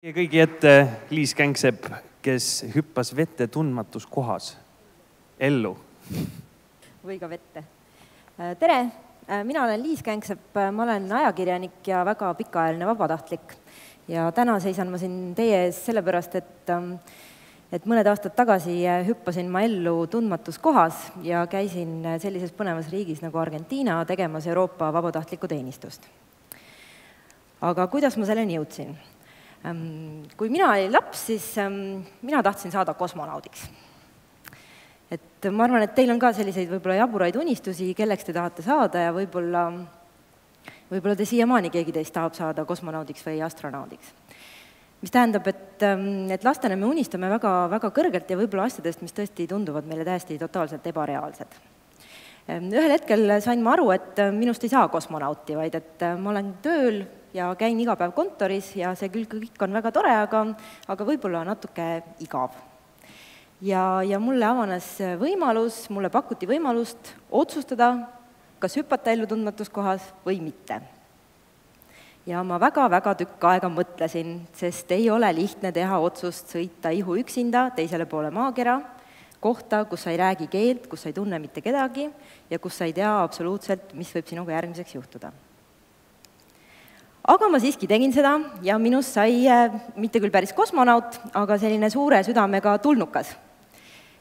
Kõigi ette Liis Kängsepp, kes hüppas vette tundmatus kohas ellu. Või ka vette. Tere, mina olen Liis Kängsepp, ma olen ajakirjanik ja väga pikaajaline vabatahtlik. Ja täna seisan ma siin teie ees sellepärast, et mõned aastad tagasi hüppasin ma ellu tundmatus kohas ja käisin sellises põnevas riigis nagu Argentiina tegemas Euroopa vabatahtlikku teenistust. Aga kuidas ma selleni jõudsin? Kui mina olin laps, siis mina tahtsin saada kosmonaudiks. Et ma arvan, et teil on ka selliseid võib-olla jaburaid unistusi, kelleks te tahate saada ja võib-olla te siiamaani keegi teist tahab saada kosmonaudiks või astronaudiks. Mis tähendab, et lastena me unistame väga, väga kõrgelt ja võib-olla asjadest, mis tõesti tunduvad meile täiesti totaalselt ebareaalsed. Ühel hetkel sain ma aru, et minust ei saa kosmonauti, vaid et ma olen tööl ja käin iga päev kontoris ja see küll kõik on väga tore, aga võib-olla natuke igav. Ja mulle avanes võimalus, mulle pakuti võimalust otsustada, kas hüpata ellu tundmatus kohas või mitte. Ja ma väga-väga tükk aega mõtlesin, sest ei ole lihtne teha otsust sõita ihu üksinda teisele poole maakera, kohta, kus sa ei räägi keelt, kus sa ei tunne mitte kedagi ja kus sa ei tea absoluutselt, mis võib sinuga järgmiseks juhtuda. Aga ma siiski tegin seda ja minust sai mitte küll päris kosmonaut, aga selline suure südamega tulnukas.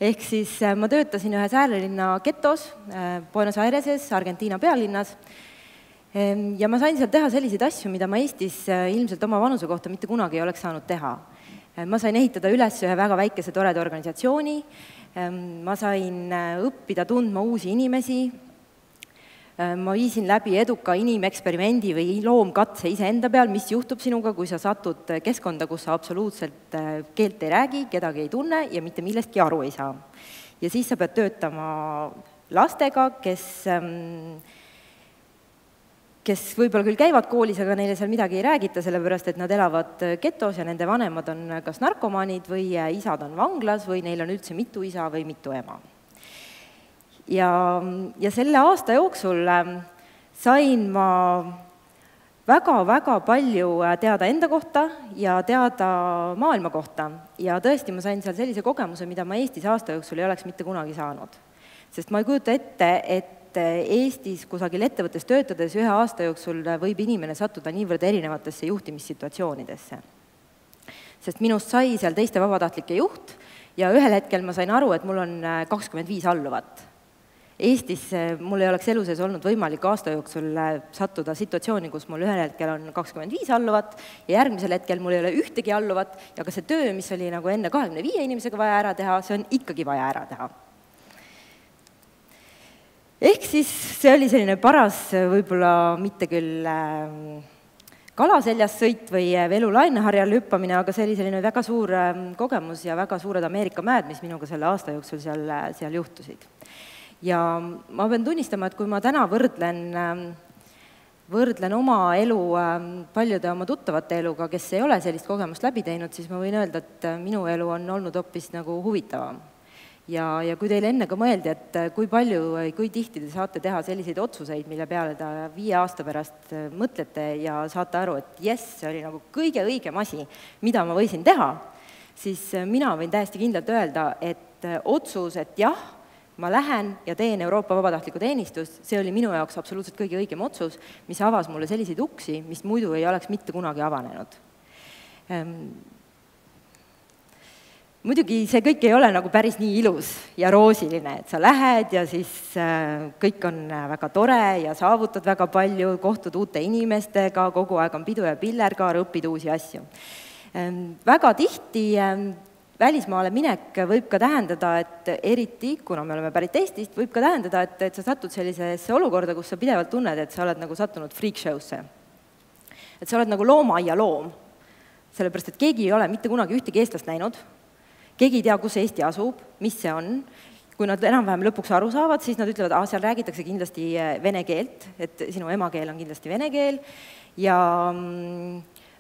Ehk siis ma töötasin ühes äärelinna getos Buenos Aireses, Argentiina pealinnas, ja ma sain seal teha selliseid asju, mida ma Eestis ilmselt oma vanuse kohta mitte kunagi ei oleks saanud teha. Ma sain ehitada üles ühe väga väikese toreda organisatsiooni, ma sain õppida tundma uusi inimesi, ma viisin läbi eduka inimeksperimendi või loomkatse iseenda peal, mis juhtub sinuga, kui sa satud keskkonda, kus sa absoluutselt keelt ei räägi, kedagi ei tunne ja mitte millestki aru ei saa. Ja siis sa pead töötama lastega, kes võib-olla küll käivad koolis, aga neile seal midagi ei räägita, sellepärast et nad elavad getos ja nende vanemad on kas narkomaanid või isad on vanglas või neil on üldse mitu isa või mitu ema. Ja selle aasta jooksul sain ma väga-väga palju teada enda kohta ja teada maailma kohta. Ja tõesti, ma sain seal sellise kogemuse, mida ma Eestis aasta jooksul ei oleks mitte kunagi saanud. Sest ma ei kujuta ette, et Eestis kusagil ettevõttes töötades ühe aasta jooksul võib inimene sattuda niivõrd erinevatesse juhtimissituatsioonidesse. Sest minust sai seal teiste vabatahtlike juht ja ühel hetkel ma sain aru, et mul on 25 alluvat. Eestis mul ei oleks elu sees olnud võimalik aasta jooksul sattuda situatsiooni, kus mul ühel hetkel on 25 alluvat ja järgmisel hetkel mul ei ole ühtegi alluvat ja ka see töö, mis oli nagu enne 25 inimesega vaja ära teha, see on ikkagi vaja ära teha. Ehk siis see oli selline paras, võib-olla mitte küll kala seljas sõit või velu laineharjal hüppamine, aga see oli selline väga suur kogemus ja väga suured Ameerika mäed, mis minuga selle aasta jooksul seal juhtusid. Ja ma pean tunnistama, et kui ma täna võrdlen oma elu paljude oma tuttavate eluga, kes ei ole sellist kogemust läbi teinud, siis ma võin öelda, et minu elu on olnud hoopis nagu huvitavam. Ja kui teile enne ka mõeldi, et kui palju, kui tihti te saate teha selliseid otsuseid, mille peale te 5 aasta pärast mõtlete ja saate aru, et jess, see oli nagu kõige õigem asi, mida ma võisin teha, siis mina võin täiesti kindlalt öelda, et otsus, et jah, ma lähen ja teen Euroopa vabatahtlikku teenistust, see oli minu jaoks absoluutselt kõige õigem otsus, mis avas mulle selliseid uksi, mis muidu ei oleks mitte kunagi avanenud. Muidugi see kõik ei ole nagu päris nii ilus ja roosiline, et sa lähed ja siis kõik on väga tore ja saavutad väga palju, kohtud uute inimestega, kogu aeg on pidu ja pillerkaar, õpid uusi asju. Väga tihti välismaale minek võib ka tähendada, et eriti, kuna me oleme pärit Eestist, võib ka tähendada, et sa satud sellisesse olukorda, kus sa pidevalt tunned, et sa oled nagu sattunud freak-show'sse. Et sa oled nagu loomaaia loom, sellepärast, et keegi ei ole mitte kunagi ühtegi eestlast näinud, keegi ei tea, kus Eesti asub, mis see on. Kui nad enam-vähem lõpuks aru saavad, siis nad ütlevad, seal räägitakse kindlasti vene keelt, et sinu emakeel on kindlasti vene keel. Ja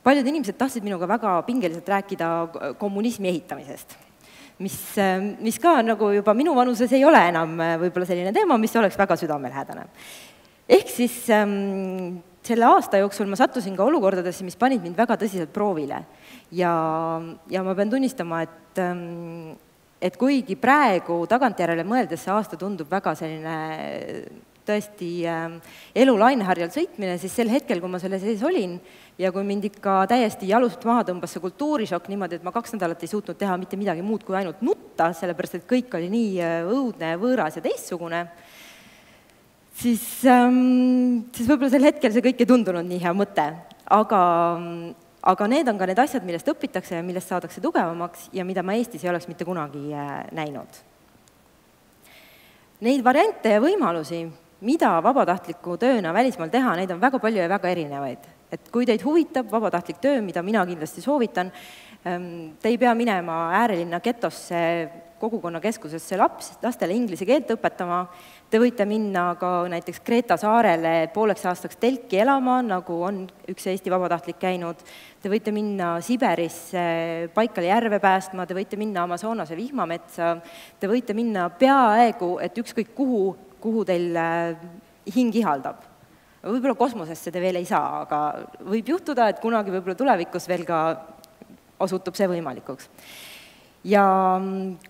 paljud inimesed tahtsid minuga väga pingeliselt rääkida kommunismi ehitamisest, mis ka nagu juba minu vanuses ei ole enam võib-olla selline teema, mis oleks väga südamelhädane. Ehk siis selle aasta jooksul ma sattusin ka olukordadesse, mis panid mind väga tõsiselt proovile. ja ma pean tunnistama, et kuigi praegu tagantjärele mõeldes see aasta tundub väga selline tõesti elu laineharjal sõitmine, siis sel hetkel, kui ma selle sees olin ja kui mind ikka täiesti jalust maha tõmbas see kultuurishokk niimoodi, et ma 2 nädalat ei suutnud teha mitte midagi muud kui ainult nutta, sellepärast et kõik oli nii õudne, võõras ja teistsugune, siis võib-olla sel hetkel see kõik ei tundunud nii hea mõte. Aga need on ka need asjad, millest õpitakse ja millest saadakse tugevamaks ja mida ma Eestis ei oleks mitte kunagi näinud. Neid variante ja võimalusi, mida vabatahtliku tööna välismaal teha, neid on väga palju ja väga erinevaid. Et kui teid huvitab vabatahtlik töö, mida mina kindlasti soovitan, te ei pea minema äärelinna getosse kogukonnakeskusesse lastele inglise keelt õpetama, te võite minna ka näiteks Kreeta saarele pooleks aastaks telki elama, nagu on üks Eesti vabatahtlik käinud, te võite minna Siberisse Baikali järve päästma, te võite minna Amazonase vihmametsa, te võite minna peaaegu, et ükskõik kuhu teil hing ihaldab. Võib-olla kosmosesse te veel ei saa, aga võib juhtuda, et kunagi võib-olla tulevikus veel ka osutub see võimalikuks. Ja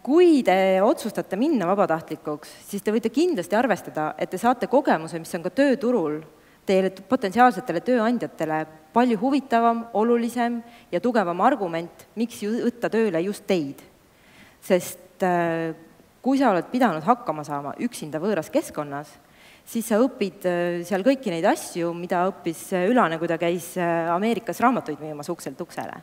kui te otsustate minna vabatahtlikuks, siis te võite kindlasti arvestada, et te saate kogemuse, mis on ka tööturul teile potentsiaalsetele tööandjatele palju huvitavam, olulisem ja tugevam argument, miks võtta tööle just teid. Sest kui sa oled pidanud hakkama saama üksinda võõras keskkonnas, siis sa õpid seal kõiki neid asju, mida õppis Ülane, kui ta käis Ameerikas raamatuid müümas ukselt uksele.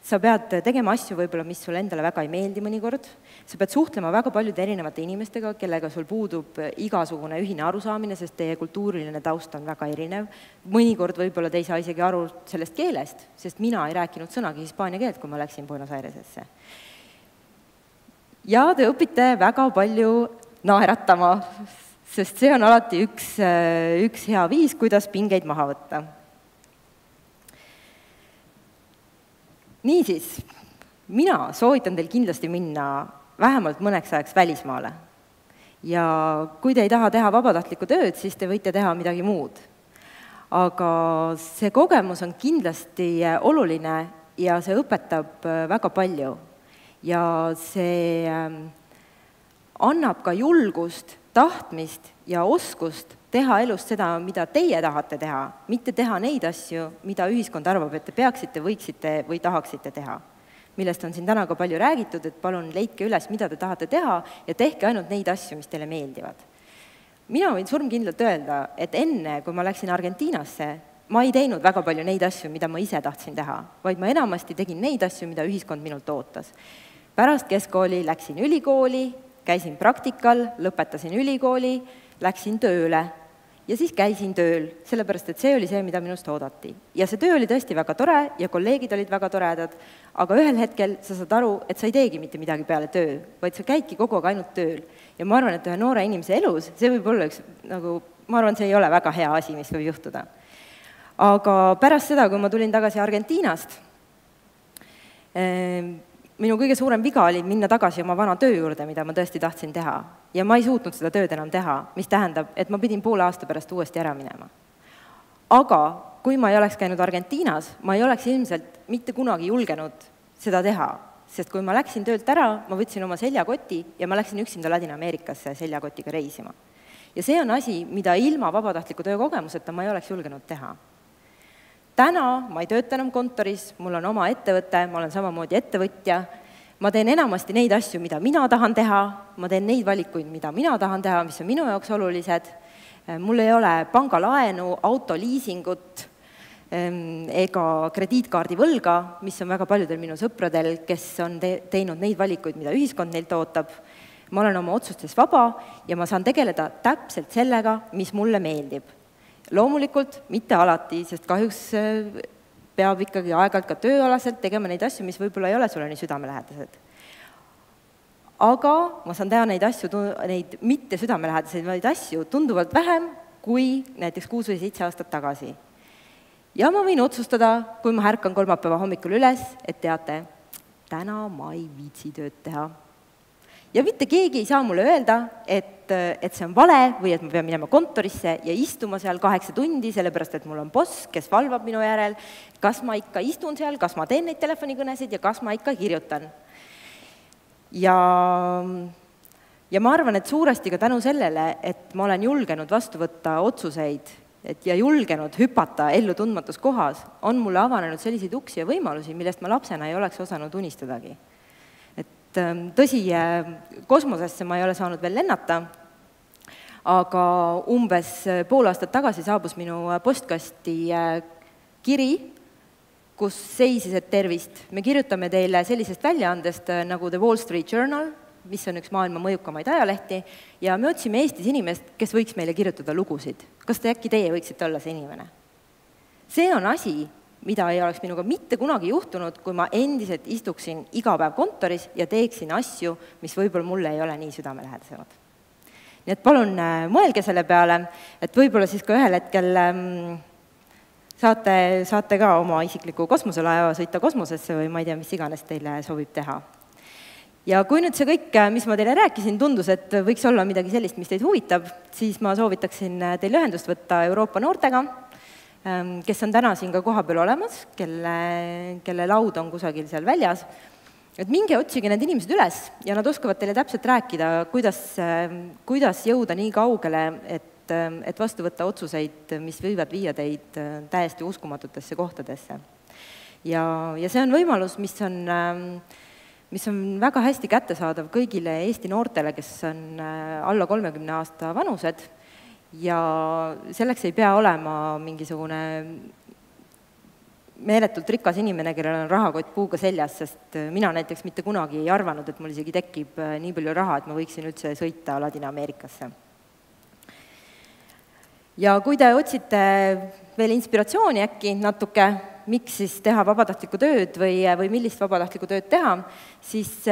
Sa pead tegema asju võib-olla, mis sulle endale väga ei meeldi mõnikord, sa pead suhtlema väga paljude erinevate inimestega, kellega sul puudub igasugune ühine arusaamine, sest teie kultuuriline taust on väga erinev. Mõnikord võib-olla te ei saa isegi aru sellest keelest, sest mina ei rääkinud sõnagi hispaania keelt, kui ma läksin Buenos Airesesse. Ja te õpite väga palju naeratama, sest see on alati üks hea viis, kuidas pingeid maha võtta. Niisiis, mina soovitan teil kindlasti minna vähemalt mõneks ajaks välismaale. Ja kui te ei taha teha vabatahtlikku tööd, siis te võite teha midagi muud. Aga see kogemus on kindlasti oluline ja see õpetab väga palju. Ja see annab ka julgust, tahtmist ja oskust teha elust seda, mida teie tahate teha, mitte teha neid asju, mida ühiskond arvab, et te peaksite, võiksite või tahaksite teha. Millest on siin täna ka palju räägitud, et palun leidke üles, mida te tahate teha ja tehke ainult neid asju, mis teile meeldivad. Mina võin surmkindlalt öelda, et enne, kui ma läksin Argentiinasse, ma ei teinud väga palju neid asju, mida ma ise tahtsin teha, vaid ma enamasti tegin neid asju, mida ühiskond minult ootas. Pärast keskkooli läksin ülikooli, käisin praktikal, lõpetasin ülikooli, läksin tööle ja siis käisin tööl, sellepärast et see oli see, mida minust oodati. Ja see töö oli tõesti väga tore ja kolleegid olid väga toredad, aga ühel hetkel sa saad aru, et sa ei teegi mitte midagi peale töö, vaid sa käidki kogu aeg ainult tööl. Ja ma arvan, et ühe noore inimese elus, see võib olla üks, ma arvan, see ei ole väga hea asi, mis võib juhtuda. Aga pärast seda, kui ma tulin tagasi Argentiinast, minu kõige suurem viga oli minna tagasi oma vana töö juurde, mida ma tõesti tahtsin teha. Ja ma ei suutnud seda tööd enam teha, mis tähendab, et ma pidin poole aasta pärast uuesti ära minema. Aga kui ma ei oleks käinud Argentiinas, ma ei oleks ilmselt mitte kunagi julgenud seda teha, sest kui ma läksin töölt ära, ma võtsin oma seljakoti ja ma läksin üksinda Ladina-Ameerikasse seljakotiga reisima. Ja see on asi, mida ilma vabatahtliku töökogemuseta ma ei oleks julgenud teha. Täna ma ei tööta enam kontoris, mul on oma ettevõte, ma olen samamoodi ettevõtja, ma teen enamasti neid asju, mida mina tahan teha, ma teen neid valikuid, mida mina tahan teha, mis on minu jaoks olulised, mul ei ole pangalaenu, autoliisingut ega krediitkaardi võlga, mis on väga paljudel minu sõpradel, kes on teinud neid valikuid, mida ühiskond neilt ootab, ma olen oma otsustes vaba ja ma saan tegeleda täpselt sellega, mis mulle meeldib. Loomulikult mitte alati, sest kahjuks peab ikkagi aeg-ajalt ka tööalaselt tegema neid asju, mis võib-olla ei ole sulle nii südamelähedased. Aga ma saan teha neid asju, neid mitte südamelähedaseid, vaid asju tunduvalt vähem kui näiteks 6 või 7 aastat tagasi. Ja ma võin otsustada, kui ma ärkan kolmapäeva hommikul üles, et teate, täna ma ei viitsi tööd teha. Ja mitte keegi ei saa mulle öelda, et see on vale või et ma pean minema kontorisse ja istuma seal 8 tundi, sellepärast et mul on boss, kes valvab minu järel, kas ma ikka istun seal, kas ma teen neid telefonikõnesid ja kas ma ikka kirjutan. Ja ma arvan, et suuresti ka tänu sellele, et ma olen julgenud vastu võtta otsuseid ja julgenud hüpata ellu tundmatus kohas, on mulle avanenud selliseid uksi ja võimalusi, millest ma lapsena ei oleks osanud unistadagi. Tõsi, kosmosesse ma ei ole saanud veel lennata, aga umbes pool aastat tagasi saabus minu postkasti kiri, kus seisis, et tervist. Me kirjutame teile sellisest väljaandest nagu The Wall Street Journal, mis on üks maailma mõjukamaid ajalehti, ja me otsime Eestis inimest, kes võiks meile kirjutada lugusid. Kas äkki teie võiksite olla see inimene? See on asi, mida ei oleks minuga mitte kunagi juhtunud, kui ma endiselt istuksin iga päev kontoris ja teeksin asju, mis võib-olla mulle ei ole nii südamelähedasemad. Nii et palun mõelge selle peale, et võib-olla siis ka ühel hetkel saate ka oma isikliku kosmoselaeva sõita kosmosesse või ma ei tea, mis iganes teile sobib teha. Ja kui nüüd see kõik, mis ma teile rääkisin, tundus, et võiks olla midagi sellist, mis teid huvitab, siis ma soovitaksin teil ühendust võtta Euroopa noortega, kes on täna siin ka koha peal olemas, kelle laud on kusagil seal väljas, et minge otsige need inimesed üles ja nad oskavad teile täpselt rääkida, kuidas jõuda nii kaugele, et vastu võtta otsuseid, mis võivad viia teid täiesti uskumatutesse kohtadesse. Ja see on võimalus, mis on väga hästi kättesaadav kõigile Eesti noortele, kes on alla 30 aasta vanused, ja selleks ei pea olema mingisugune meeletult rikas inimene, kellel on rahakott puuga seljas, sest mina näiteks mitte kunagi ei arvanud, et mul isegi tekib nii palju raha, et ma võiksin üldse sõita Ladina-Ameerikasse. Ja kui te otsite veel inspiratsiooni äkki natuke, miks siis teha vabatahtlikku tööd või millist vabatahtlikku tööd teha, siis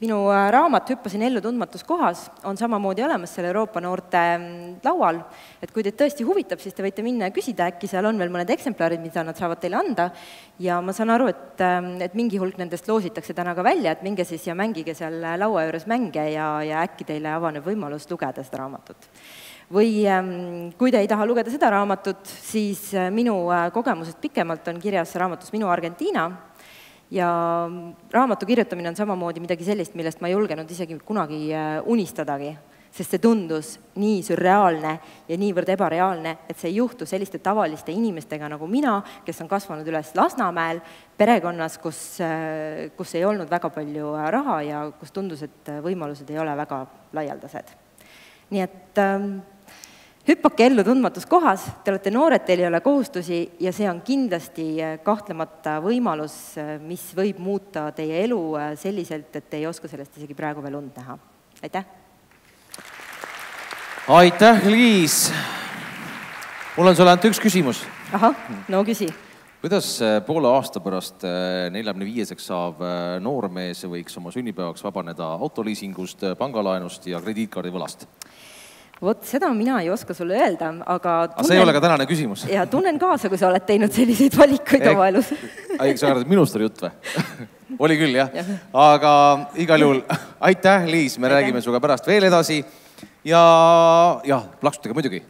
minu raamat Hüppasin ellu tundmatus kohas on samamoodi olemas selle Euroopa noorte laual, et kui teid tõesti huvitab, siis te võite minna ja küsida, äkki seal on veel mõned eksemplarid, mida nad saavad teile anda, ja ma saan aru, et mingi hulk nendest loositakse täna ka välja, et minge siis ja mängige seal laua juures mänge ja äkki teile avaneb võimalus lugeda seda raamatut. Või kui te ei taha lugeda seda raamatut, siis minu kogemusest pikemalt on kirjas raamatus Minu Argentiina, ja raamatu kirjutamine on samamoodi midagi sellist, millest ma ei julgenud isegi kunagi unistadagi, sest see tundus nii surreaalne ja niivõrd ebareaalne, et see ei juhtu selliste tavaliste inimestega nagu mina, kes on kasvanud üles Lasnamäel, perekonnas, kus ei olnud väga palju raha ja kus tundus, et võimalused ei ole väga laialdased. Nii et hüppake ellu tundmatus kohas, te olete noored, teil ei ole kohustusi ja see on kindlasti kahtlemata võimalus, mis võib muuta teie elu selliselt, et te ei oska sellest isegi praegu veel und näha. Aitäh! Aitäh, Liis! Mul on sulle ainult üks küsimus. Aha, no küsi. Kuidas poole aasta pärast 45-seks saav noormees võiks oma sünnipäevaks vabaneda autoliisingust, pangalaenust ja krediitkaardi võlast? Vot, seda mina ei oska sulle öelda, aga see ei ole ka tänane küsimus. Ja tunnen kaasa, kui sa oled teinud selliseid valikuid oma elus. Sa arvad, et minust oli jutt või? Oli küll, jah. Aga igal juhul, aitäh, Liis, me räägime suga pärast veel edasi ja plaksutega muidugi.